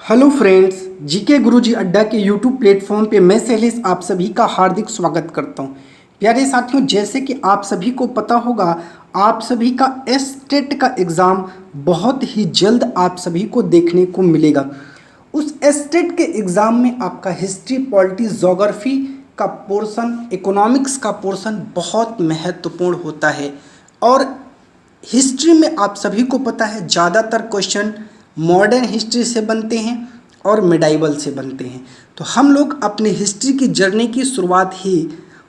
Hello friends, GK गुरुजी अड्डा के YouTube platform पे मैं शैलेश आप सभी का हार्दिक स्वागत करता हूं। प्यारे साथियों, जैसे कि आप सभी को पता होगा, आप सभी का एस्टेट का एग्ज़ाम बहुत ही जल्द आप सभी को देखने को मिलेगा। उस एस्टेट के एग्ज़ाम में आपका हिस्ट्री, पॉलिटी, ज्योग्राफी का पोर्शन, इकोनॉमिक्स का पोर्शन बहुत महत्वपूर्ण होता है। और हिस्ट्री में आप सभी को पता है ज़्यादातर क्वेश्चन मॉडर्न हिस्ट्री से बनते हैं और मिडाइवल से बनते हैं। तो हम लोग अपने हिस्ट्री की जर्नी की शुरुआत ही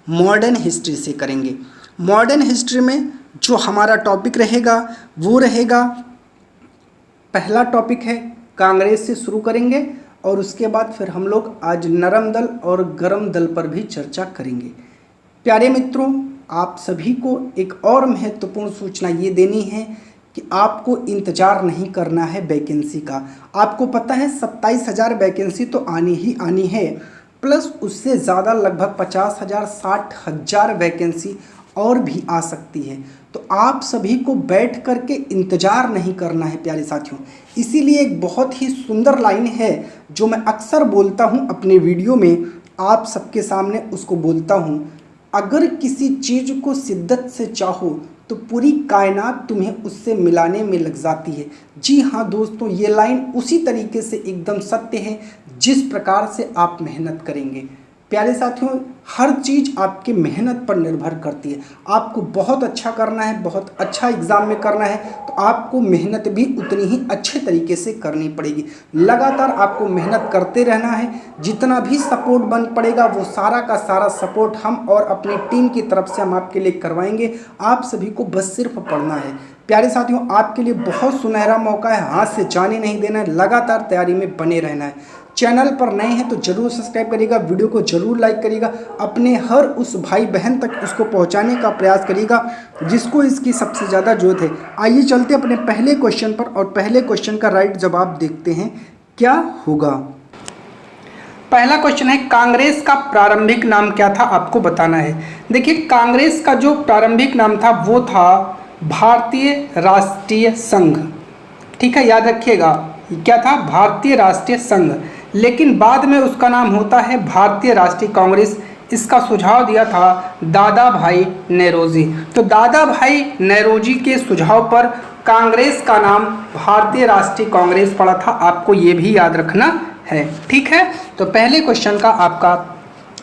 मॉडर्न हिस्ट्री से करेंगे। मॉडर्न हिस्ट्री में जो हमारा टॉपिक रहेगा वो रहेगा, पहला टॉपिक है कांग्रेस से शुरू करेंगे और उसके बाद फिर हम लोग आज नरम दल और गरम दल पर भी चर्चा करेंगे। प्यारे मित्रों, आप सभी को एक और महत्वपूर्ण सूचना ये देनी है कि आपको इंतज़ार नहीं करना है वैकेंसी का। आपको पता है 27,000 वैकेंसी तो आनी ही आनी है, प्लस उससे ज़्यादा लगभग 50,000 60,000 वैकेंसी और भी आ सकती है। तो आप सभी को बैठ करके इंतज़ार नहीं करना है प्यारे साथियों। इसीलिए एक बहुत ही सुंदर लाइन है जो मैं अक्सर बोलता हूँ अपने वीडियो में, आप सबके सामने उसको बोलता हूँ। अगर किसी चीज़ को शिद्दत से चाहो तो पूरी कायनात तुम्हें उससे मिलाने में लग जाती है। जी हाँ दोस्तों, ये लाइन उसी तरीके से एकदम सत्य है जिस प्रकार से आप मेहनत करेंगे। प्यारे साथियों, हर चीज़ आपके मेहनत पर निर्भर करती है। आपको बहुत अच्छा करना है, बहुत अच्छा एग्ज़ाम में करना है, तो आपको मेहनत भी उतनी ही अच्छे तरीके से करनी पड़ेगी। लगातार आपको मेहनत करते रहना है। जितना भी सपोर्ट बन पड़ेगा वो सारा का सारा सपोर्ट हम और अपनी टीम की तरफ से हम आपके लिए करवाएंगे। आप सभी को बस सिर्फ पढ़ना है। प्यारे साथियों, आपके लिए बहुत सुनहरा मौका है, हाथ से जाने नहीं देना है, लगातार तैयारी में बने रहना है। चैनल पर नए हैं तो जरूर सब्सक्राइब करिएगा, वीडियो को जरूर लाइक करिएगा, अपने हर उस भाई बहन तक उसको पहुंचाने का प्रयास करिएगा जिसको इसकी सबसे ज़्यादा जरूरत है। आइए चलते अपने पहले क्वेश्चन पर और पहले क्वेश्चन का राइट जवाब देखते हैं क्या होगा। पहला क्वेश्चन है, कांग्रेस का प्रारंभिक नाम क्या था, आपको बताना है। देखिए, कांग्रेस का जो प्रारंभिक नाम था वो था भारतीय राष्ट्रीय संघ। ठीक है, याद रखिएगा, क्या था? भारतीय राष्ट्रीय संघ। लेकिन बाद में उसका नाम होता है भारतीय राष्ट्रीय कांग्रेस। इसका सुझाव दिया था दादा भाई नेरोजी। तो दादा भाई नेरोजी के सुझाव पर कांग्रेस का नाम भारतीय राष्ट्रीय कांग्रेस पड़ा था। आपको ये भी याद रखना है, ठीक है। तो पहले क्वेश्चन का आपका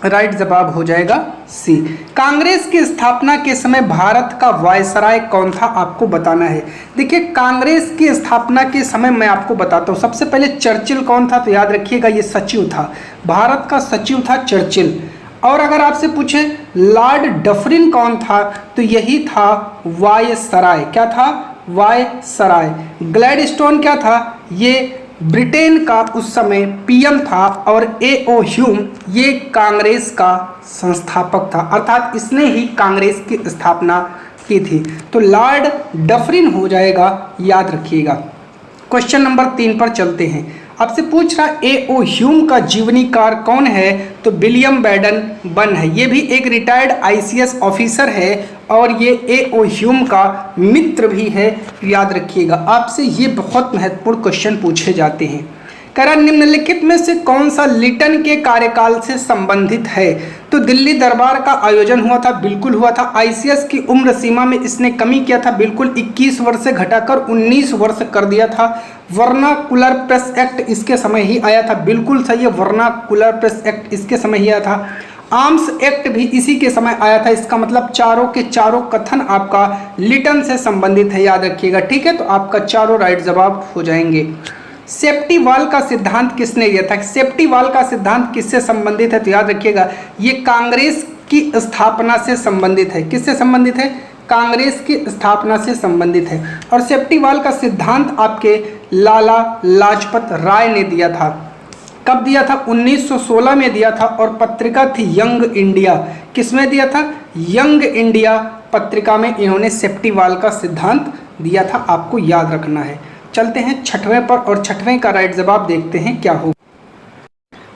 राइट जवाब हो जाएगा सी। कांग्रेस की स्थापना के समय भारत का वायसराय कौन था, आपको बताना है। देखिए, कांग्रेस की स्थापना के समय मैं आपको बताता हूँ। सबसे पहले चर्चिल कौन था, तो याद रखिएगा ये सचिव था, भारत का सचिव था चर्चिल। और अगर आपसे पूछे लॉर्ड डफरिन कौन था, तो यही था वायसराय। क्या था? वायसराय। ग्लैडस्टोन क्या था? ये ब्रिटेन का उस समय पीएम था। और ए.ओ. ह्यूम ये कांग्रेस का संस्थापक था, अर्थात इसने ही कांग्रेस की स्थापना की थी। तो लॉर्ड डफरिन हो जाएगा, याद रखिएगा। क्वेश्चन नंबर 3 पर चलते हैं। आपसे पूछ रहा ए.ओ. ह्यूम का जीवनीकार कौन है, तो विलियम बैडन बन है। ये भी एक रिटायर्ड आईसीएस ऑफिसर है और ये ए.ओ. ह्यूम का मित्र भी है, याद रखिएगा। आपसे ये बहुत महत्वपूर्ण क्वेश्चन पूछे जाते हैं। कह रहा निम्नलिखित में से कौन सा लिटन के कार्यकाल से संबंधित है, तो दिल्ली दरबार का आयोजन हुआ था, बिल्कुल हुआ था। आईसीएस की उम्र सीमा में इसने कमी किया था, बिल्कुल 21 वर्ष से घटाकर 19 वर्ष कर दिया था। वर्नाकुलर प्रेस एक्ट इसके समय ही आया था, बिल्कुल सही है, वर्नाकुलर प्रेस एक्ट इसके समय ही आया था। आर्म्स एक्ट भी इसी के समय आया था। इसका मतलब चारों के चारों कथन आपका लिटन से संबंधित है, याद रखिएगा, ठीक है। तो आपका चारों राइट जवाब हो जाएंगे। सेफ्टी वॉल का सिद्धांत किसने दिया था? सेफ्टी वॉल का सिद्धांत किससे संबंधित है, तो याद रखिएगा ये कांग्रेस की स्थापना से संबंधित है। किससे संबंधित है? कांग्रेस की स्थापना से संबंधित है। और सेफ्टी वॉल का सिद्धांत आपके लाला लाजपत राय ने दिया था। कब दिया था? 1916 में दिया था। और पत्रिका थी यंग इंडिया। किसमें दिया था? यंग इंडिया पत्रिका में इन्होंने सेफ्टी वॉल का सिद्धांत दिया था, आपको याद रखना है। चलते हैं छठवें पर और छठवें का राइट जवाब देखते हैं क्या हो।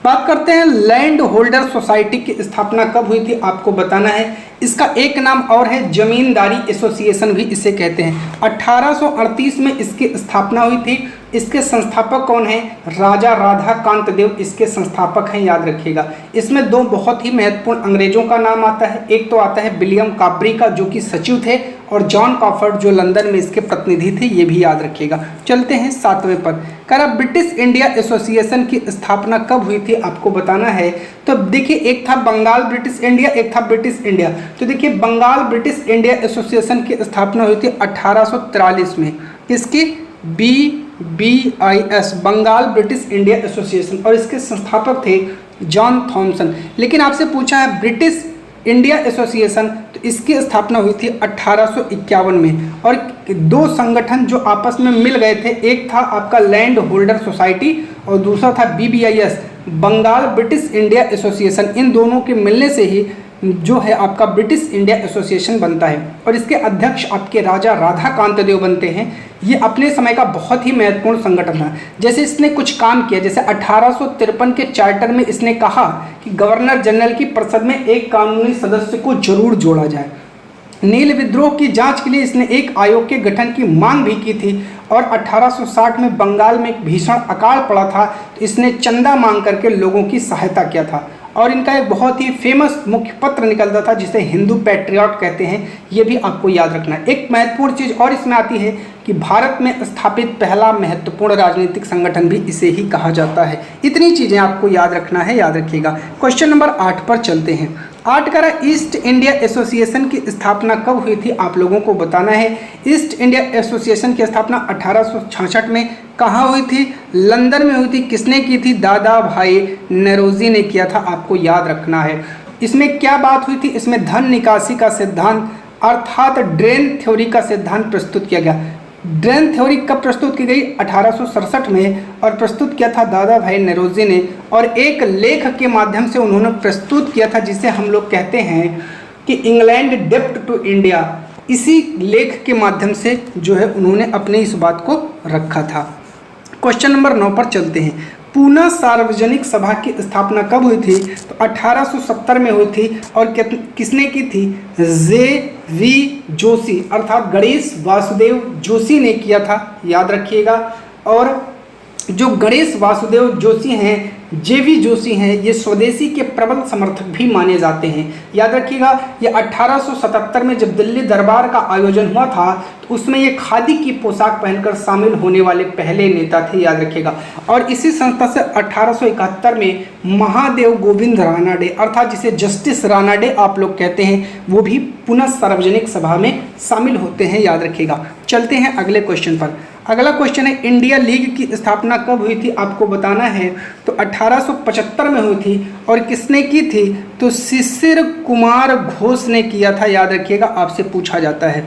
बात करते हैं लैंड होल्डर सोसाइटी की स्थापना कब हुई थी, आपको बताना है। इसका एक नाम और है जमींदारी एसोसिएशन भी इसे कहते हैं। 1838 में इसकी स्थापना हुई थी। इसके संस्थापक कौन हैं? राजा राधाकांत देव इसके संस्थापक हैं, याद रखिएगा। इसमें दो बहुत ही महत्वपूर्ण अंग्रेजों का नाम आता है। एक तो आता है विलियम कापरी का, जो कि सचिव थे, और जॉन कॉफर्ड जो लंदन में इसके प्रतिनिधि थे, ये भी याद रखिएगा। चलते हैं 7वें पर। करा ब्रिटिश इंडिया एसोसिएशन की स्थापना कब हुई थी, आपको बताना है। तो देखिए, एक था बंगाल ब्रिटिश इंडिया, एक था ब्रिटिश इंडिया। तो देखिए, बंगाल ब्रिटिश इंडिया एसोसिएशन की स्थापना हुई थी 1843 में। किसकी? BBIS, Bengal British India association, और इसके संस्थापक थे जॉन थॉमसन। लेकिन आपसे पूछा है ब्रिटिश इंडिया एसोसिएशन, तो इसकी स्थापना हुई थी 1851 में। और दो संगठन जो आपस में मिल गए थे, एक था आपका लैंड होल्डर सोसाइटी और दूसरा था BBIS, Bengal British India association. इन दोनों के मिलने से ही जो है आपका ब्रिटिश इंडिया एसोसिएशन बनता है, और इसके अध्यक्ष आपके राजा राधाकांत देव बनते हैं। ये अपने समय का बहुत ही महत्वपूर्ण संगठन था। जैसे इसने कुछ काम किया, जैसे 1853 के चार्टर में इसने कहा कि गवर्नर जनरल की परिषद में एक कानूनी सदस्य को जरूर जोड़ा जाए। नील विद्रोह की जांच के लिए इसने एक आयोग के गठन की मांग भी की थी। और 1860 में बंगाल में एक भीषण अकाल पड़ा था, तो इसने चंदा मांग करके लोगों की सहायता किया था। और इनका एक बहुत ही फेमस मुख्य पत्र निकलता था जिसे हिंदू पैट्रियट कहते हैं, ये भी आपको याद रखना है। एक महत्वपूर्ण चीज़ और इसमें आती है कि भारत में स्थापित पहला महत्वपूर्ण राजनीतिक संगठन भी इसे ही कहा जाता है। इतनी चीज़ें आपको याद रखना है, याद रखिएगा। क्वेश्चन नंबर 8 पर चलते हैं। 8 का ईस्ट इंडिया एसोसिएशन की स्थापना कब हुई थी, आप लोगों को बताना है। ईस्ट इंडिया एसोसिएशन की स्थापना 1866 में कहाँ हुई थी? लंदन में हुई थी। किसने की थी? दादा भाई नौरोजी ने किया था, आपको याद रखना है। इसमें क्या बात हुई थी? इसमें धन निकासी का सिद्धांत अर्थात ड्रेन थ्योरी का सिद्धांत प्रस्तुत किया गया। ड्रेन थ्योरी कब प्रस्तुत की गई? 1867 में, और प्रस्तुत किया था दादा भाई नौरोजी ने। और एक लेख के माध्यम से उन्होंने प्रस्तुत किया था जिसे हम लोग कहते हैं कि इंग्लैंड डेप्ट टू इंडिया। इसी लेख के माध्यम से जो है उन्होंने अपने इस बात को रखा था। क्वेश्चन नंबर 9 पर चलते हैं। पूना सार्वजनिक सभा की स्थापना कब हुई थी? तो 1870 में हुई थी। और किसने की थी? JV जोशी अर्थात गणेश वासुदेव जोशी ने किया था, याद रखिएगा। और जो गणेश वासुदेव जोशी हैं, JV जोशी हैं, ये स्वदेशी के प्रबल समर्थक भी माने जाते हैं, याद रखिएगा। ये 1877 में जब दिल्ली दरबार का आयोजन हुआ था, तो उसमें ये खादी की पोशाक पहनकर शामिल होने वाले पहले नेता थे, याद रखिएगा। और इसी संस्था से 1871 में महादेव गोविंद रानाडे अर्थात जिसे जस्टिस रानाडे आप लोग कहते हैं, वो भी पुनः सार्वजनिक सभा में शामिल होते हैं, याद रखिएगा। चलते हैं अगले क्वेश्चन पर। अगला क्वेश्चन है इंडिया लीग की स्थापना कब हुई थी, आपको बताना है। तो 1875 में हुई थी। और किसने की थी? तो शिशिर कुमार घोष ने किया था, याद रखिएगा, आपसे पूछा जाता है।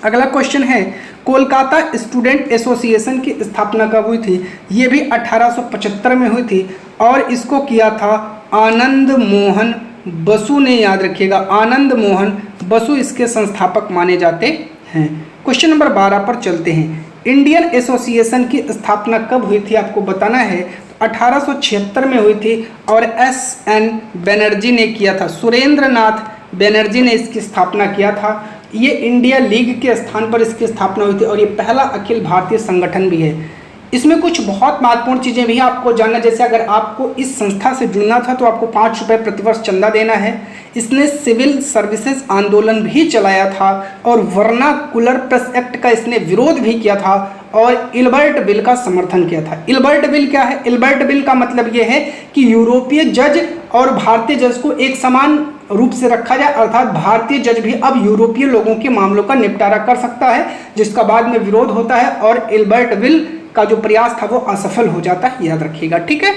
अगला क्वेश्चन है कोलकाता स्टूडेंट एसोसिएशन की स्थापना कब हुई थी? ये भी 1875 में हुई थी। और इसको किया था आनंद मोहन बसु ने, याद रखिएगा। आनंद मोहन बसु इसके संस्थापक माने जाते हैं। क्वेश्चन नंबर 12 पर चलते हैं। इंडियन एसोसिएशन की स्थापना कब हुई थी, आपको बताना है। तो 1876 में हुई थी। और SN बनर्जी ने किया था, सुरेंद्र नाथ बनर्जी ने इसकी स्थापना किया था। ये इंडिया लीग के स्थान पर इसकी स्थापना हुई थी। और ये पहला अखिल भारतीय संगठन भी है। इसमें कुछ बहुत महत्वपूर्ण चीज़ें भी आपको जानना, जैसे अगर आपको इस संस्था से जुड़ना था तो आपको 5 रुपये प्रतिवर्ष चंदा देना है। इसने सिविल सर्विसेज आंदोलन भी चलाया था। और वर्नाकुलर प्रेस एक्ट का इसने विरोध भी किया था। और इल्बर्ट बिल का समर्थन किया था। इल्बर्ट बिल क्या है? इल्बर्ट बिल का मतलब ये है कि यूरोपीय जज और भारतीय जज को एक समान रूप से रखा जाए, अर्थात भारतीय जज भी अब यूरोपीय लोगों के मामलों का निपटारा कर सकता है, जिसका बाद में विरोध होता है। और इल्बर्ट बिल का जो प्रयास था वो असफल हो जाता है, याद रखिएगा, ठीक है।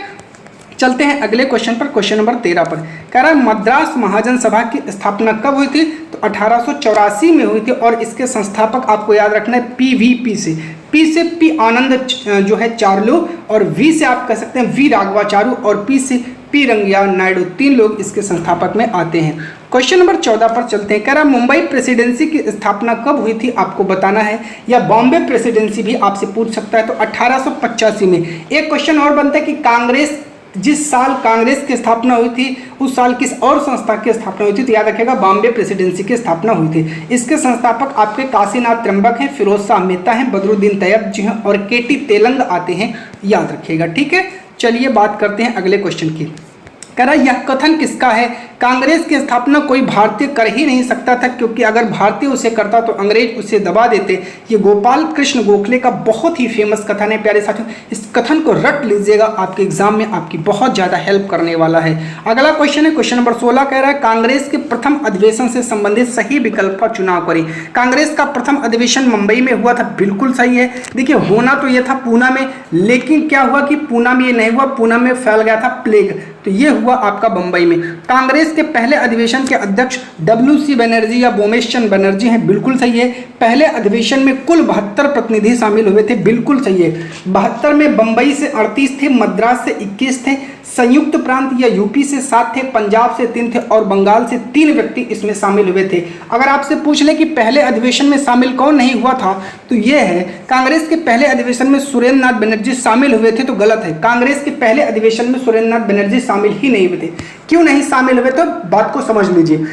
चलते हैं अगले क्वेश्चन पर। क्वेश्चन नंबर 13 पर कह रहा है मद्रास महाजन सभा की स्थापना कब हुई थी? तो 1884 में हुई थी। और इसके संस्थापक आपको याद रखना है PVP से। P से P आनंद जो है चार्लो, और V से आप कह सकते हैं V राघवाचारू, और P से P रंगिया नायडू, 3 लोग इसके संस्थापक में आते हैं। क्वेश्चन नंबर 14 पर चलते हैं। कह रहा मुंबई प्रेसिडेंसी की स्थापना कब हुई थी, आपको बताना है। या बॉम्बे प्रेसिडेंसी भी आपसे पूछ सकता है। तो 1885 में। एक क्वेश्चन और बनता है कि कांग्रेस जिस साल कांग्रेस की स्थापना हुई थी उस साल किस और संस्था की स्थापना हुई थी? तो याद रखिएगा बॉम्बे प्रेसिडेंसी की स्थापना हुई थी। इसके संस्थापक आपके काशीनाथ त्र्यंबक हैं, फिरोज शाह मेहता हैं, बदरुद्दीन तैयब हैं और केटी तेलंग आते हैं, याद रखिएगा। ठीक है, चलिए बात करते हैं अगले क्वेश्चन की। कह रहा यह कथन किसका है? कांग्रेस की स्थापना कोई भारतीय कर ही नहीं सकता था, क्योंकि अगर भारतीय उसे करता तो अंग्रेज उसे दबा देते। ये गोपाल कृष्ण गोखले का बहुत ही फेमस कथन है प्यारे साथियों। इस कथन को रट लीजिएगा, आपके एग्जाम में आपकी बहुत ज़्यादा हेल्प करने वाला है। अगला क्वेश्चन है क्वेश्चन नंबर 16, कह रहा है कांग्रेस के प्रथम अधिवेशन से संबंधित सही विकल्प का चुनाव करें। कांग्रेस का प्रथम अधिवेशन मुंबई में हुआ था, बिल्कुल सही है। देखिए होना तो यह था पूना में, लेकिन क्या हुआ कि पूना में ये नहीं हुआ, पूना में फैल गया था प्लेग, तो ये हुआ आपका बंबई में। कांग्रेस के पहले अधिवेशन के अध्यक्ष WC बनर्जी या बोमेश चंद्र बनर्जी हैं, बिल्कुल सही है। पहले अधिवेशन में कुल 72 प्रतिनिधि शामिल हुए थे, बिल्कुल सही है। 72 में बंबई से 38 थे, मद्रास से 21 थे, संयुक्त प्रांत या यूपी से 7 थे, पंजाब से 3 थे और बंगाल से 3 व्यक्ति इसमें शामिल हुए थे। अगर आपसे पूछ ले कि पहले अधिवेशन में शामिल कौन नहीं हुआ था, तो ये है कांग्रेस के पहले अधिवेशन में सुरेंद्र नाथ बनर्जी शामिल हुए थे, तो गलत है। कांग्रेस के पहले अधिवेशन में सुरेंद्र नाथ बनर्जी शामिल ही नहीं हुए थे। क्यों नहीं शामिल हुए? तो बात को समझ लीजिए।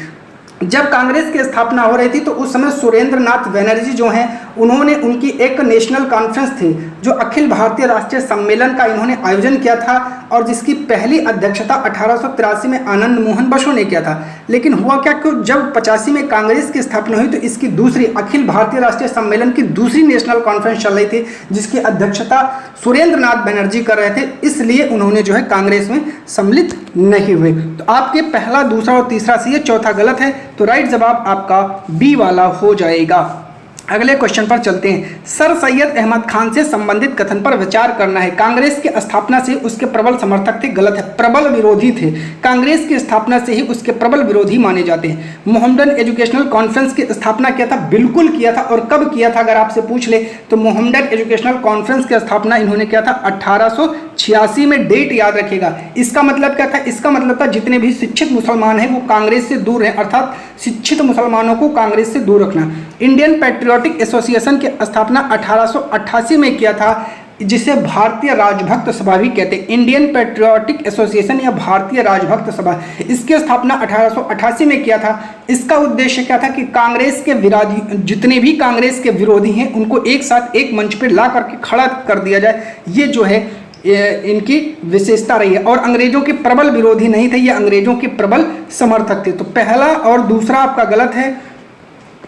जब कांग्रेस की स्थापना हो रही थी तो उस समय सुरेंद्र नाथ बनर्जी जो हैं, उन्होंने उनकी एक नेशनल कॉन्फ्रेंस थी जो अखिल भारतीय राष्ट्रीय सम्मेलन का इन्होंने आयोजन किया था और जिसकी पहली अध्यक्षता 1883 में आनंद मोहन बसु ने किया था। लेकिन हुआ क्या कि जब 85 में कांग्रेस की स्थापना हुई तो इसकी दूसरी अखिल भारतीय राष्ट्रीय सम्मेलन की दूसरी नेशनल कॉन्फ्रेंस चल रही थी जिसकी अध्यक्षता सुरेंद्र नाथ बनर्जी कर रहे थे, इसलिए उन्होंने जो है कांग्रेस में सम्मिलित नहीं हुए। तो आपके पहला, दूसरा और तीसरा सही है, चौथा गलत है, तो राइट जवाब आपका बी वाला हो जाएगा। अगले क्वेश्चन पर चलते हैं। सर सैयद अहमद खान से संबंधित कथन पर विचार करना है। कांग्रेस की स्थापना से उसके प्रबल समर्थक थे, गलत है, प्रबल विरोधी थे। कांग्रेस की स्थापना से ही उसके प्रबल विरोधी माने जाते हैं। मोहम्मदन एजुकेशनल कॉन्फ्रेंस की स्थापना किया था, बिल्कुल किया था, और कब किया था अगर आपसे पूछ ले तो मोहम्मदन एजुकेशनल कॉन्फ्रेंस की स्थापना इन्होंने किया था 1886 में, डेट याद रखिएगा। इसका मतलब क्या था? इसका मतलब था जितने भी शिक्षित मुसलमान हैं वो कांग्रेस से दूर हैं, अर्थात शिक्षित मुसलमानों को कांग्रेस से दूर रखना। इंडियन पैट्रियोटिक एसोसिएशन की स्थापना 1888 में किया था, जिसे भारतीय राजभक्त सभा भी कहते हैं। इंडियन पैट्रियोटिक एसोसिएशन या भारतीय राजभक्त सभा, इसकी स्थापना 1888 में किया था। इसका उद्देश्य क्या था कि कांग्रेस के विरोधी, जितने भी कांग्रेस के विरोधी हैं उनको एक साथ एक मंच पर ला करके खड़ा कर दिया जाए, ये जो है इनकी विशेषता रही है। और अंग्रेजों के प्रबल विरोधी नहीं थे, ये अंग्रेजों के प्रबल समर्थक थे। तो पहला और दूसरा आपका गलत है,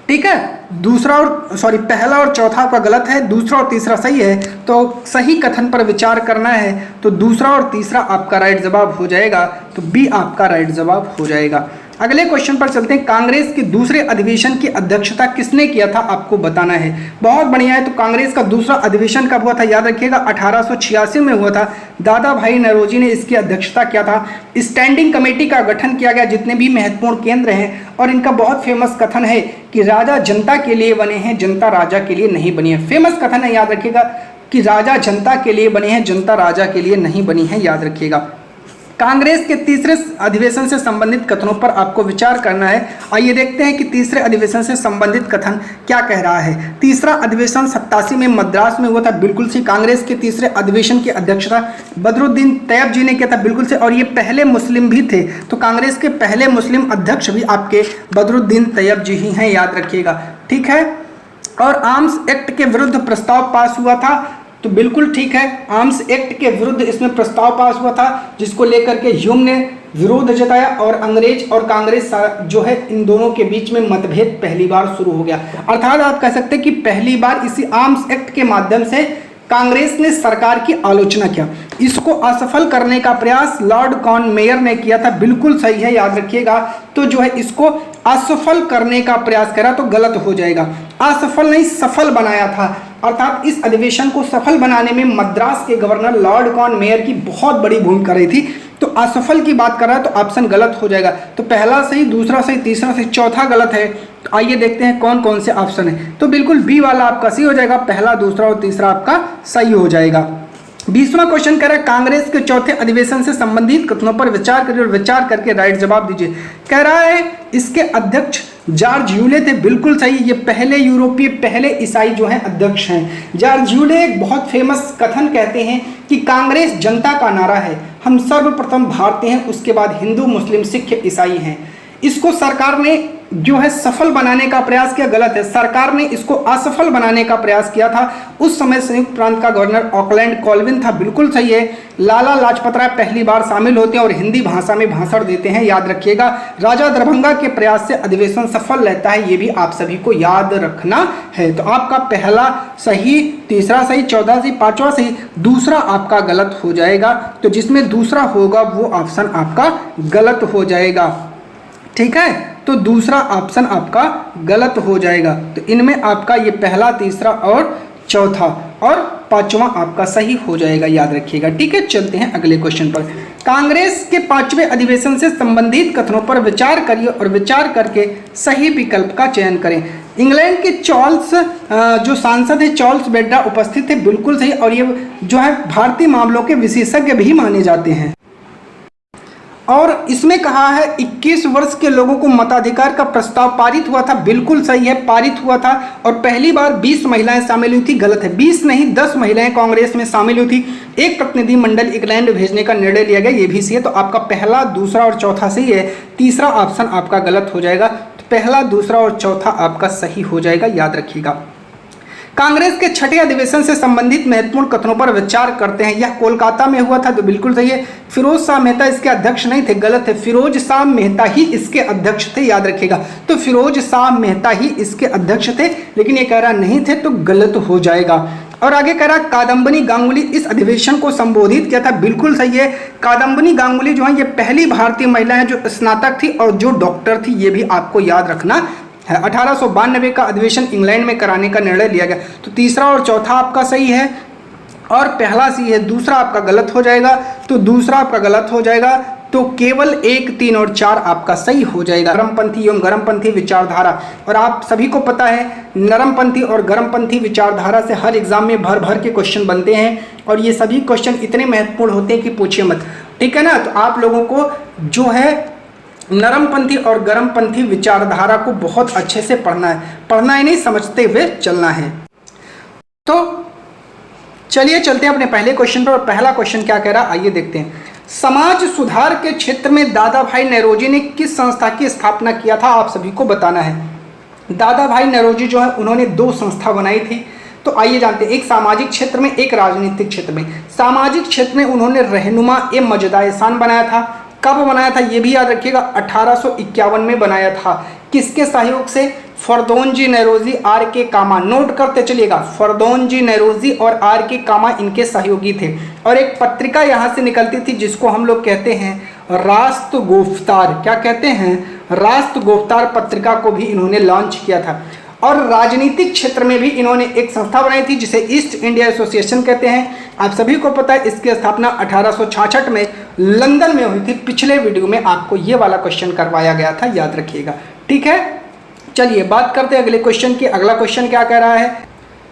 ठीक है। पहला और चौथा आपका गलत है, दूसरा और तीसरा सही है। तो सही कथन पर विचार करना है तो दूसरा और तीसरा आपका राइट जवाब हो जाएगा, तो बी आपका राइट जवाब हो जाएगा। अगले क्वेश्चन पर चलते हैं। कांग्रेस के दूसरे अधिवेशन की अध्यक्षता किसने किया था, आपको बताना है। बहुत बढ़िया है। तो कांग्रेस का दूसरा अधिवेशन कब हुआ था, याद रखिएगा 1886 में हुआ था। दादा भाई नौरोजी ने इसकी अध्यक्षता किया था। स्टैंडिंग कमेटी का गठन किया गया, जितने भी महत्वपूर्ण केंद्र हैं, और इनका बहुत फेमस कथन है कि राजा जनता के लिए बने हैं, जनता राजा के लिए नहीं बनी है। फेमस कथन है, याद रखिएगा, कि राजा जनता के लिए बने हैं, जनता राजा के लिए नहीं बनी है, याद रखिएगा। कांग्रेस के तीसरे अधिवेशन से संबंधित कथनों पर आपको विचार करना है। आइए देखते हैं कि तीसरे अधिवेशन से संबंधित कथन क्या कह रहा है। तीसरा अधिवेशन 87 में मद्रास में हुआ था, बिल्कुल सी। कांग्रेस के तीसरे अधिवेशन की अध्यक्षता बदरुद्दीन तैयब जी ने किया था, बिल्कुल से, और ये पहले मुस्लिम भी थे। तो कांग्रेस के पहले मुस्लिम अध्यक्ष भी आपके बदरुद्दीन तैयब जी ही हैं, याद रखिएगा, ठीक है। और आर्म्स एक्ट के विरुद्ध प्रस्ताव पास हुआ था, तो बिल्कुल ठीक है, आर्म्स एक्ट के विरुद्ध इसमें प्रस्ताव पास हुआ था, जिसको लेकर के ह्यूम ने विरोध जताया और अंग्रेज और कांग्रेस जो है इन दोनों के बीच में मतभेद पहली बार शुरू हो गया। अर्थात आप कह सकते हैं कि पहली बार इसी आर्म्स एक्ट के माध्यम से कांग्रेस ने सरकार की आलोचना किया। इसको असफल करने का प्रयास लॉर्ड कॉर्न मेयर ने किया था, बिल्कुल सही है, याद रखिएगा। तो जो है इसको असफल करने का प्रयास करा तो गलत हो जाएगा, असफल नहीं सफल बनाया था। अर्थात इस अधिवेशन को सफल बनाने में मद्रास के गवर्नर लॉर्ड कॉर्न मेयर की बहुत बड़ी भूमिका रही थी। तो असफल की बात कर रहा है तो ऑप्शन गलत हो जाएगा। तो पहला सही, दूसरा सही, तीसरा सही, चौथा गलत है। आइए देखते हैं कौन कौन से ऑप्शन है। तो बिल्कुल बी वाला आपका सही हो जाएगा, पहला, दूसरा और तीसरा आपका सही हो जाएगा। 20वां क्वेश्चन कह रहा है कांग्रेस के चौथे अधिवेशन से संबंधित कथनों पर विचार करिए और विचार करके राइट जवाब दीजिए। कह रहा है इसके अध्यक्ष जॉर्ज यूले थे, बिल्कुल सही। ये पहले यूरोपीय पहले ईसाई जो हैं अध्यक्ष हैं। जॉर्ज यूले एक बहुत फेमस कथन कहते हैं कि कांग्रेस जनता का नारा है, हम सर्वप्रथम भारतीय हैं, उसके बाद हिंदू मुस्लिम सिख ईसाई हैं। इसको सरकार ने जो है सफल बनाने का प्रयास किया, गलत है। सरकार ने इसको असफल बनाने का प्रयास किया था। उस समय संयुक्त प्रांत का गवर्नर ऑकलैंड कॉल्विन था, बिल्कुल सही है। लाला लाजपत राय पहली बार शामिल होते हैं और हिंदी भाषा में भाषण देते हैं, याद रखिएगा। राजा दरभंगा के प्रयास से अधिवेशन सफल रहता है, ये भी आप सभी को याद रखना है। तो आपका पहला सही, तीसरा सही, चौथा सही, पांचवा सही, दूसरा आपका गलत हो जाएगा। तो जिसमें दूसरा होगा वो ऑप्शन आपका गलत हो जाएगा, ठीक है। तो दूसरा ऑप्शन आपका गलत हो जाएगा। तो इनमें आपका ये पहला, तीसरा और चौथा और पांचवा आपका सही हो जाएगा, याद रखिएगा, ठीक है। चलते हैं अगले क्वेश्चन पर। कांग्रेस के 5वें अधिवेशन से संबंधित कथनों पर विचार करिए और विचार करके सही विकल्प का चयन करें। इंग्लैंड के चार्ल्स जो सांसद है चार्ल्स बेड्डा उपस्थित थे, बिल्कुल सही। और ये जो है भारतीय मामलों के विशेषज्ञ भी माने जाते हैं। और इसमें कहा है 21 वर्ष के लोगों को मताधिकार का प्रस्ताव पारित हुआ था, बिल्कुल सही है, पारित हुआ था। और पहली बार 20 महिलाएं शामिल हुई थी, गलत है। 20 नहीं 10 महिलाएं कांग्रेस में शामिल हुई थी। एक प्रतिनिधि मंडल इंग्लैंड भेजने का निर्णय लिया गया, ये भी सही है। तो आपका पहला, दूसरा और चौथा सही है, तीसरा ऑप्शन आपका गलत हो जाएगा। तो पहला, दूसरा और चौथा आपका सही हो जाएगा, याद रखिएगा। कांग्रेस के छठे अधिवेशन से संबंधित महत्वपूर्ण कथनों पर विचार करते हैं। यह कोलकाता में हुआ था, तो बिल्कुल सही है। फिरोज शाह मेहता इसके अध्यक्ष नहीं थे, गलत है। फिरोज शाह मेहता ही इसके अध्यक्ष थे, याद रखिएगा। तो फिरोज शाह मेहता ही इसके अध्यक्ष थे, लेकिन ये कह रहा नहीं थे, तो गलत हो जाएगा। और आगे कह रहा कादम्बनी गांगुली इस अधिवेशन को संबोधित किया था, बिल्कुल सही है। कादम्बनी गांगुली जो है ये पहली भारतीय महिला है जो स्नातक थी और जो डॉक्टर थी, ये भी आपको याद रखना है। 1892 का अधिवेशन इंग्लैंड में कराने का निर्णय लिया गया। तो तीसरा और चौथा आपका सही है और पहला सही है, दूसरा आपका गलत हो जाएगा। तो दूसरा आपका गलत हो जाएगा, तो केवल 1, 3 और 4 आपका सही हो जाएगा। नरमपंथी एवं गरमपंथी विचारधारा, और आप सभी को पता है नरमपंथी और गरमपंथी विचारधारा से हर एग्जाम में भर भर के क्वेश्चन बनते हैं और ये सभी क्वेश्चन इतने महत्वपूर्ण होते हैं कि पूछिए मत, ठीक है ना। तो आप लोगों को जो है नरमपंथी और गरमपंथी विचारधारा को बहुत अच्छे से पढ़ना ही नहीं, समझते हुए चलना है। तो चलिए चलते हैं अपने पहले क्वेश्चन पर। और पहला क्वेश्चन क्या कह रहा है, आइए देखते हैं। समाज सुधार के क्षेत्र में दादा भाई नौरोजी ने किस संस्था की स्थापना किया था, आप सभी को बताना है। दादा भाई नौरोजी जो है उन्होंने 2 संस्था बनाई थी। तो आइए जानते हैं, एक सामाजिक क्षेत्र में, एक राजनीतिक क्षेत्र में। सामाजिक क्षेत्र में उन्होंने रहनुमा ए मजदाएसान बनाया था। कब बनाया था ये भी याद रखिएगा, 1851 में बनाया था। किसके सहयोग से, फरदौनजी नौरोजी, आर के कामा, नोट करते चलिएगा। फरदौनजी नौरोजी और आर के कामा इनके सहयोगी थे। और एक पत्रिका यहाँ से निकलती थी जिसको हम लोग कहते हैं राष्ट्रगोफ्तार। क्या कहते हैं, राष्ट्रगोफ्तार पत्रिका को भी इन्होंने लॉन्च किया था। और राजनीतिक क्षेत्र में भी इन्होंने एक संस्था बनाई थी जिसे ईस्ट इंडिया एसोसिएशन कहते हैं। आप सभी को पता है इसकी स्थापना 1866 में लंदन में हुई थी। पिछले वीडियो में आपको ये वाला क्वेश्चन करवाया गया था, याद रखिएगा, ठीक है। चलिए बात करते हैं अगले क्वेश्चन की। अगला क्वेश्चन क्या कह रहा है,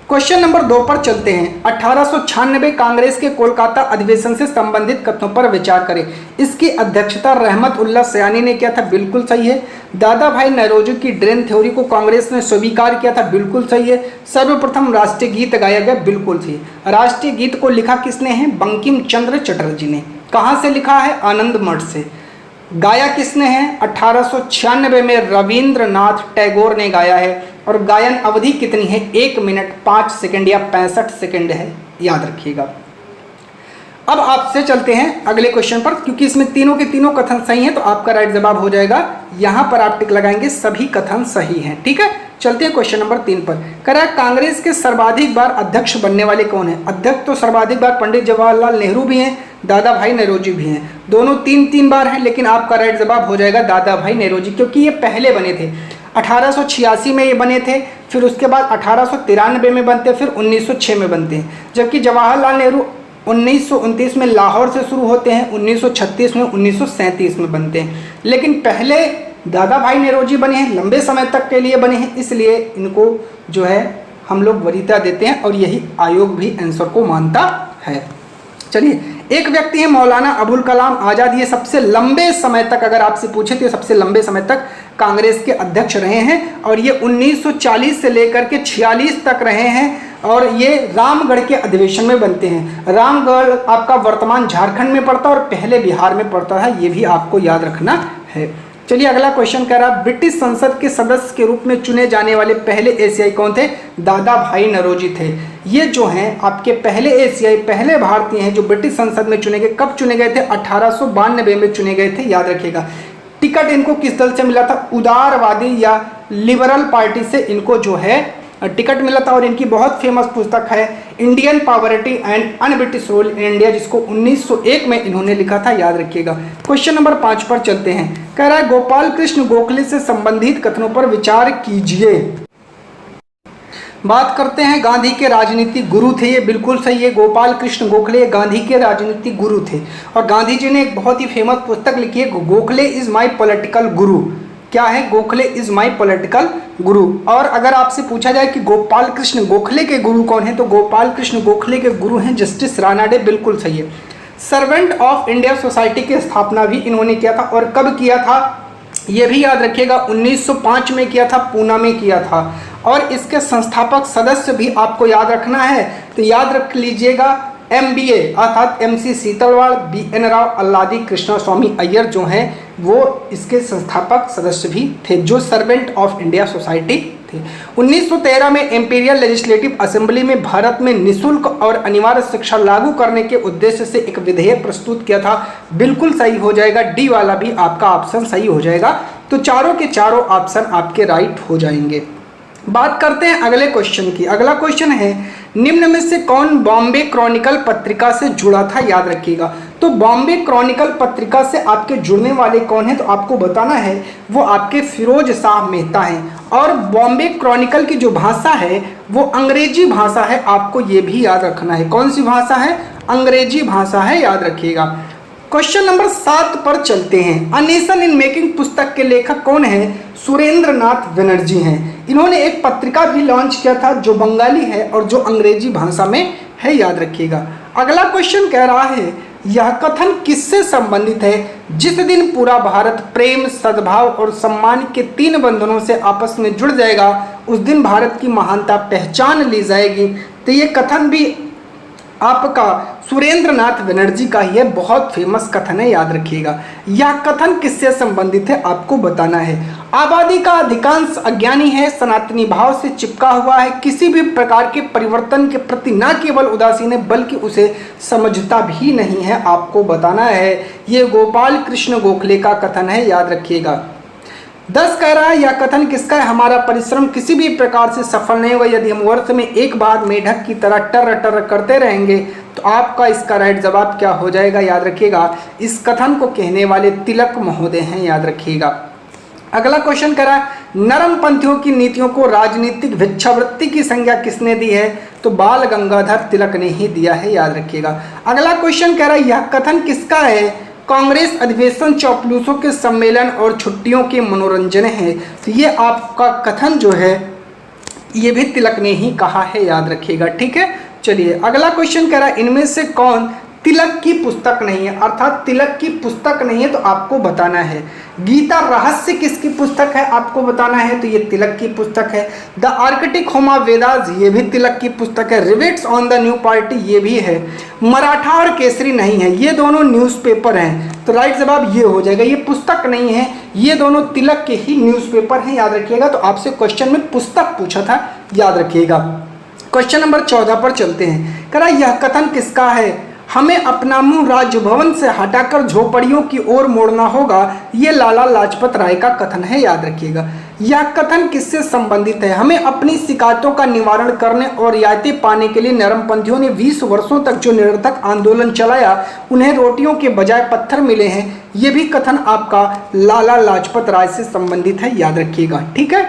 क्वेश्चन नंबर 2 पर चलते हैं। 1896 कांग्रेस के कोलकाता अधिवेशन से संबंधित कथनों पर विचार करें। इसकी अध्यक्षता रहमत उल्लाह सयानी ने किया था, बिल्कुल सही है। दादा भाई नौरोजी की ड्रेन थ्योरी को कांग्रेस ने स्वीकार किया था, बिल्कुल सही है। सर्वप्रथम राष्ट्रीय गीत गाया गया, बिल्कुल सही। राष्ट्रीय गीत को लिखा किसने है, बंकिम चंद्र चटर्जी ने। कहाँ से लिखा है, आनंद मठ से। गाया किसने है, 1896 में रविंद्रनाथ टैगोर ने गाया है। और गायन अवधि कितनी है, 1 मिनट 5 सेकंड या 65 सेकंड है, याद रखिएगा। अब आपसे चलते हैं अगले क्वेश्चन पर, क्योंकि इसमें तीनों के तीनों कथन सही हैं तो आपका राइट जवाब हो जाएगा। यहां पर आप टिक लगाएंगे, सभी कथन सही हैं, ठीक है। चलते हैं क्वेश्चन नंबर 3 पर। कह रहा है कांग्रेस के सर्वाधिक बार अध्यक्ष बनने वाले कौन है। अध्यक्ष तो सर्वाधिक बार पंडित जवाहरलाल नेहरू भी हैं, दादा भाई नौरोजी भी हैं। दोनों 3-3 बार हैं, लेकिन आपका राइट जवाब हो जाएगा दादा भाई नौरोजी, क्योंकि ये पहले बने थे। 1886 में ये बने थे, फिर उसके बाद 1893 में बनते, फिर 1906 में बनते हैं। जबकि जवाहरलाल नेहरू 1929 में लाहौर से शुरू होते हैं, 1936 में, 1937 में बनते हैं। लेकिन पहले दादा भाई नौरोजी बने हैं, लंबे समय तक के लिए बने हैं, इसलिए इनको जो है हम लोग वरीयता देते हैं और यही आयोग भी आंसर को मानता है। चलिए, एक व्यक्ति है मौलाना अबुल कलाम आज़ाद। ये सबसे लंबे समय तक, अगर आपसे पूछे तो सबसे लंबे समय तक कांग्रेस के अध्यक्ष रहे हैं और ये 1940 से लेकर के 46 तक रहे हैं और ये रामगढ़ के अधिवेशन में बनते हैं। रामगढ़ आपका वर्तमान झारखंड में पड़ता है और पहले बिहार में पड़ता है, ये भी आपको याद रखना है। चलिए, अगला क्वेश्चन कह रहा है ब्रिटिश संसद के सदस्य के रूप में चुने जाने वाले पहले एशियाई कौन थे? दादा भाई नौरोजी थे। ये जो हैं आपके पहले एशियाई, पहले भारतीय हैं जो ब्रिटिश संसद में चुने गए। कब चुने गए थे? 1892 में चुने गए थे, याद रखिएगा। टिकट इनको किस दल से मिला था? उदारवादी या लिबरल पार्टी से इनको जो है टिकट मिला था। और इनकी बहुत फेमस पुस्तक है Indian poverty and un British rule in India, जिसको 1901 में इन्होंने लिखा था, याद रखिएगा। क्वेश्चन नंबर 5 पर चलते हैं। कह रहा है गोपाल कृष्ण गोखले से संबंधित कथनों पर विचार कीजिए। बात करते हैं, गांधी के राजनीतिक गुरु थे, ये बिल्कुल सही है। गोपाल कृष्ण गोखले गांधी के राजनीतिक गुरु थे और गांधी जी ने एक बहुत ही फेमस पुस्तक लिखी है, गोखले इज माई पॉलिटिकल गुरु। क्या है? गोखले इज माई पॉलिटिकल गुरु। और अगर आपसे पूछा जाए कि गोपाल कृष्ण गोखले के गुरु कौन है, तो गोपाल कृष्ण गोखले के गुरु हैं जस्टिस रानाडे, बिल्कुल सही है। सर्वेंट ऑफ इंडिया सोसाइटी की स्थापना भी इन्होंने किया था और कब किया था ये भी याद रखिएगा, 1905 में किया था, पूना में किया था। और इसके संस्थापक सदस्य भी आपको याद रखना है, तो याद रख लीजिएगा MBA अर्थात MC सीतलवाड़, BN राव, अल्लादी कृष्णा स्वामी अय्यर जो हैं वो इसके संस्थापक सदस्य भी थे, जो सर्वेंट ऑफ इंडिया सोसाइटी थे। 1913 में इंपीरियल लेजिस्लेटिव असेंबली में भारत में निःशुल्क और अनिवार्य शिक्षा लागू करने के उद्देश्य से एक विधेयक प्रस्तुत किया था, बिल्कुल सही हो जाएगा। डी वाला भी आपका ऑप्शन सही हो जाएगा, तो चारों के चारों ऑप्शन आपके राइट हो जाएंगे। बात करते हैं अगले क्वेश्चन की। अगला क्वेश्चन है निम्न में से कौन बॉम्बे क्रॉनिकल पत्रिका से जुड़ा था, याद रखिएगा। तो बॉम्बे क्रॉनिकल पत्रिका से आपके जुड़ने वाले कौन है, तो आपको बताना है वो आपके फिरोज शाह मेहता हैं। और बॉम्बे क्रॉनिकल की जो भाषा है वो अंग्रेजी भाषा है, आपको ये भी याद रखना है। कौन सी भाषा है? अंग्रेजी भाषा है, याद रखिएगा। क्वेश्चन नंबर 7 पर चलते हैं। अ नेशन इन मेकिंग पुस्तक के लेखक कौन है? सुरेंद्र नाथ बनर्जी हैं। इन्होंने एक पत्रिका भी लॉन्च किया था जो बंगाली है और जो अंग्रेजी भाषा में है, याद रखिएगा। अगला क्वेश्चन कह रहा है यह कथन किससे संबंधित है? जिस दिन पूरा भारत प्रेम, सद्भाव और सम्मान के 3 बंधनों से आपस में जुड़ जाएगा उस दिन भारत की महानता पहचान ली जाएगी। तो ये कथन भी आपका सुरेंद्र नाथ बनर्जी का ही है, बहुत फेमस कथन है, याद रखिएगा। यह कथन किससे संबंधित है आपको बताना है। आबादी का अधिकांश अज्ञानी है, सनातनी भाव से चिपका हुआ है, किसी भी प्रकार के परिवर्तन के प्रति न केवल उदासीन है बल्कि उसे समझता भी नहीं है, आपको बताना है। ये गोपाल कृष्ण गोखले का कथन है, याद रखिएगा। 10 कह रहा है यह कथन किसका है? हमारा परिश्रम किसी भी प्रकार से सफल नहीं होगा यदि हम वर्ष में एक बार मेढक की तरह टर टर करते रहेंगे। तो आपका इसका राइट जवाब क्या हो जाएगा, याद रखिएगा। इस कथन को कहने वाले तिलक महोदय हैं, याद रखिएगा। अगला क्वेश्चन कह रहा है नरम पंथियों की नीतियों को राजनीतिक भिक्षावृत्ति की संज्ञा किसने दी है? तो बाल गंगाधर तिलक ने ही दिया है, याद रखिएगा। अगला क्वेश्चन कह रहा है यह कथन किसका है? कांग्रेस अधिवेशन चौपलूसों के सम्मेलन और छुट्टियों के मनोरंजन है। तो ये आपका कथन जो है ये भी तिलक ने ही कहा है, याद रखिएगा। ठीक है, चलिए अगला क्वेश्चन कह रहा है इनमें से कौन तिलक की पुस्तक नहीं है, अर्थात तिलक की पुस्तक नहीं है, तो आपको बताना है। गीता रहस्य किसकी पुस्तक है आपको बताना है, तो ये तिलक की पुस्तक है। द आर्कटिक होमा वेदास ये भी तिलक की पुस्तक है। Rivets on the new party ये भी है। मराठा और केसरी नहीं है, ये दोनों न्यूज़पेपर हैं, तो राइट जवाब ये हो जाएगा। ये पुस्तक नहीं है, ये दोनों तिलक के ही न्यूज़पेपर हैं, याद रखिएगा। तो आपसे क्वेश्चन में पुस्तक पूछा था, याद रखिएगा। क्वेश्चन नंबर 14 पर चलते हैं। कह रहा यह कथन किसका है? हमें अपना मुंह राजभवन से हटाकर झोपड़ियों की ओर मोड़ना होगा, ये लाला लाजपत राय का कथन है, याद रखिएगा। यह कथन किससे संबंधित है? हमें अपनी शिकायतों का निवारण करने और रियायतें पाने के लिए नरमपंथियों ने 20 वर्षों तक जो निरर्थक आंदोलन चलाया उन्हें रोटियों के बजाय पत्थर मिले हैं, ये भी कथन आपका लाला लाजपत राय से संबंधित है, याद रखिएगा। ठीक है,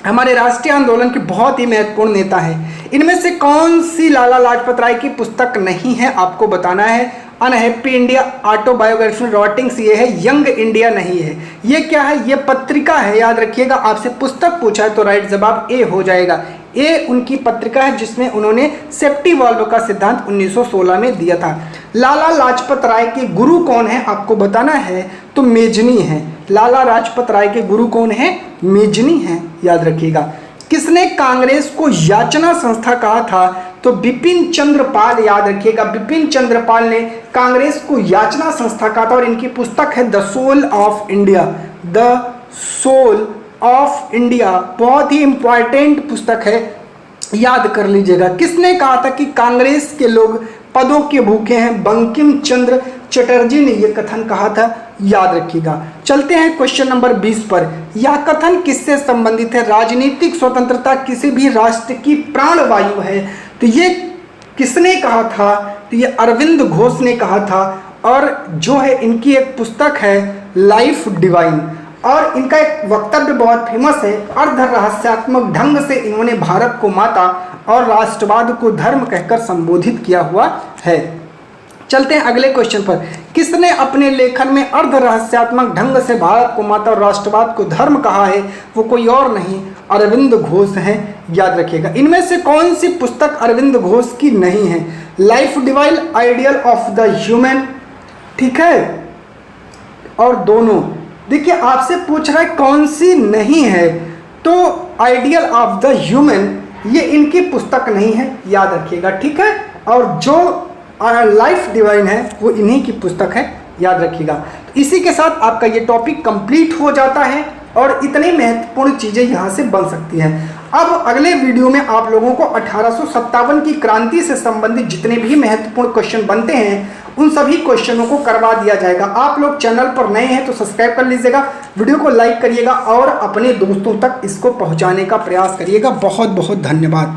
हमारे राष्ट्रीय आंदोलन के बहुत ही महत्वपूर्ण नेता हैं। इनमें से कौन सी लाला लाजपत राय की पुस्तक नहीं है, आपको बताना है। अनहैप्पी इंडिया, ऑटोबायोग्राफी, राइटिंग्स ये है, यंग इंडिया नहीं है। ये क्या है? ये पत्रिका है, याद रखिएगा। आपसे पुस्तक पूछा है तो राइट जवाब ए हो जाएगा। ए उनकी पत्रिका है जिसमें उन्होंने सेफ्टी वाल्व का सिद्धांत 1916 में दिया था। लाला लाजपत राय के गुरु कौन है, आपको बताना है। तो मेजनी है। लाला लाजपत राय के गुरु कौन है? मेजनी है, याद रखिएगा। किसने कांग्रेस को याचना संस्था कहा था? तो बिपिन चंद्र पाल, याद रखिएगा। बिपिन चंद्र पाल ने कांग्रेस को याचना संस्था कहा था और इनकी पुस्तक है the soul of India. The soul of India बहुत ही इंपॉर्टेंट पुस्तक है, याद कर लीजिएगा। किसने कहा था कि कांग्रेस के लोग पदों के भूखे हैं? बंकिम चंद्र चटर्जी ने यह कथन कहा था, याद रखिएगा। चलते हैं क्वेश्चन नंबर 20 पर। यह कथन किससे संबंधित है? राजनीतिक स्वतंत्रता किसी भी राष्ट्र की प्राणवायु है। तो ये किसने कहा था? तो ये अरविंद घोष ने कहा था और जो है इनकी एक पुस्तक है लाइफ डिवाइन और इनका एक वक्तव्य बहुत फेमस है। अर्ध रहस्यात्मक ढंग से इन्होंने भारत को माता और राष्ट्रवाद को धर्म कहकर संबोधित किया हुआ है। चलते हैं अगले क्वेश्चन पर। किसने अपने लेखन में अर्ध रहस्यात्मक ढंग से भारत को माता और राष्ट्रवाद को धर्म कहा है? वो कोई और नहीं, अरविंद घोष हैं, याद रखिएगा। इनमें से कौन सी पुस्तक अरविंद घोष की नहीं है? Life divine, ideal of the human, ठीक है, और दोनों। देखिए आपसे पूछ रहा है कौन सी नहीं है, तो आइडियल ऑफ द ह्यूमन ये इनकी पुस्तक नहीं है, याद रखिएगा, ठीक है। और जो लाइफ डिवाइन है वो इन्हीं की पुस्तक है, याद रखिएगा। तो इसी के साथ आपका ये टॉपिक कंप्लीट हो जाता है और इतनी महत्वपूर्ण चीज़ें यहाँ से बन सकती हैं। अब अगले वीडियो में आप लोगों को 1857 की क्रांति से संबंधित जितने भी महत्वपूर्ण क्वेश्चन बनते हैं उन सभी क्वेश्चनों को करवा दिया जाएगा। आप लोग चैनल पर नए हैं तो सब्सक्राइब कर लीजिएगा, वीडियो को लाइक करिएगा और अपने दोस्तों तक इसको पहुंचाने का प्रयास करिएगा। बहुत बहुत धन्यवाद।